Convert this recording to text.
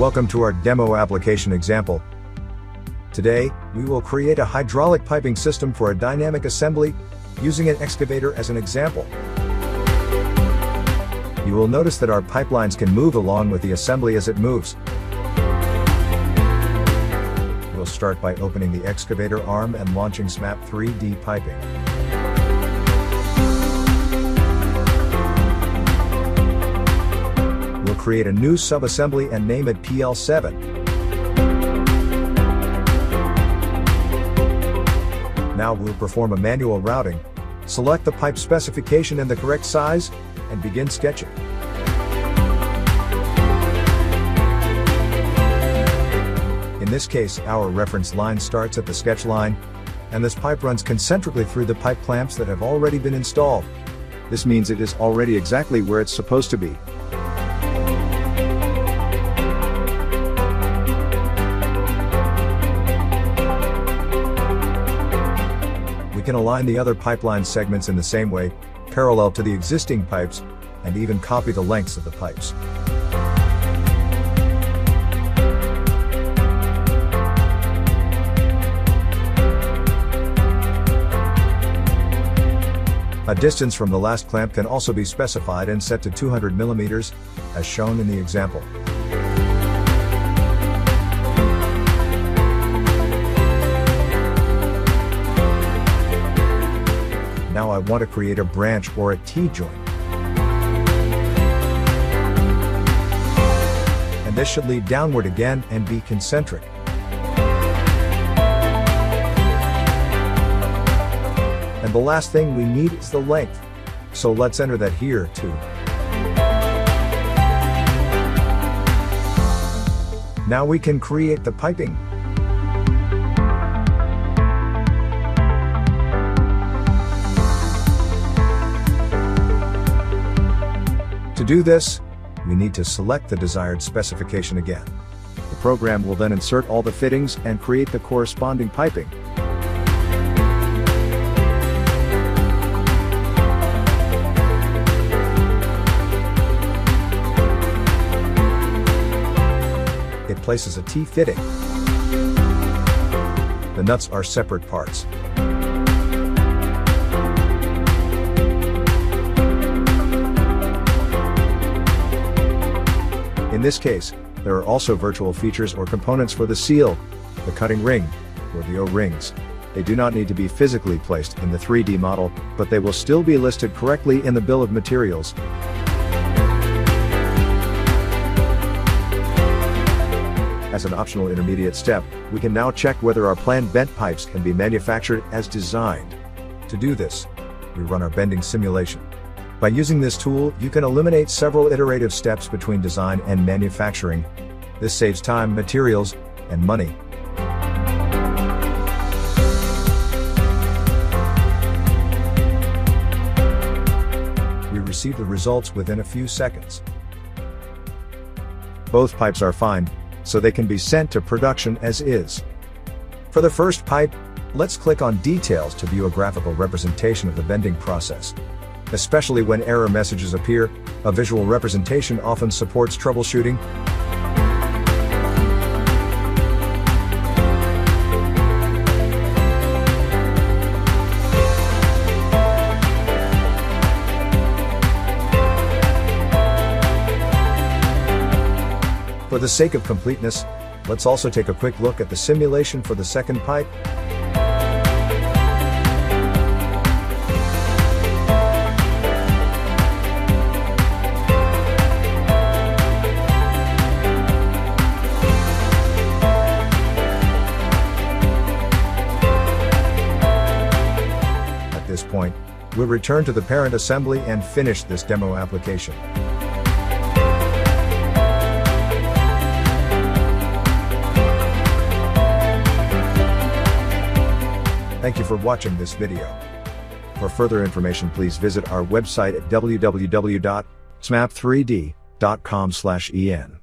Welcome to our demo application example. Today, we will create a hydraulic piping system for a dynamic assembly using an excavator as an example. You will notice that our pipelines can move along with the assembly as it moves. We'll start by opening the excavator arm and launching SMAP 3D piping. We'll create a new sub-assembly and name it PL7. Now we'll perform a manual routing, select the pipe specification and the correct size, and begin sketching. In this case, our reference line starts at the sketch line, and this pipe runs concentrically through the pipe clamps that have already been installed. This means it is already exactly where it's supposed to be. We can align the other pipeline segments in the same way, parallel to the existing pipes, and even copy the lengths of the pipes. A distance from the last clamp can also be specified and set to 200 mm, as shown in the example. Now I want to create a branch or a T-joint. And this should lead downward again and be concentric. And the last thing we need is the length. So let's enter that here too. Now we can create the piping. To do this, we need to select the desired specification again. The program will then insert all the fittings and create the corresponding piping. It places a T-fitting. The nuts are separate parts. In this case, there are also virtual features or components for the seal, the cutting ring, or the O-rings. They do not need to be physically placed in the 3D model, but they will still be listed correctly in the bill of materials. As an optional intermediate step, we can now check whether our planned bent pipes can be manufactured as designed. To do this, we run our bending simulation. By using this tool, you can eliminate several iterative steps between design and manufacturing. This saves time, materials, and money. We receive the results within a few seconds. Both pipes are fine, so they can be sent to production as is. For the first pipe, let's click on Details to view a graphical representation of the bending process. Especially when error messages appear, a visual representation often supports troubleshooting. For the sake of completeness, let's also take a quick look at the simulation for the second pipe. At this point, we'll return to the parent assembly and finish this demo application. Thank you for watching this video. For further information, please visit our website at www.smap3d.com/en.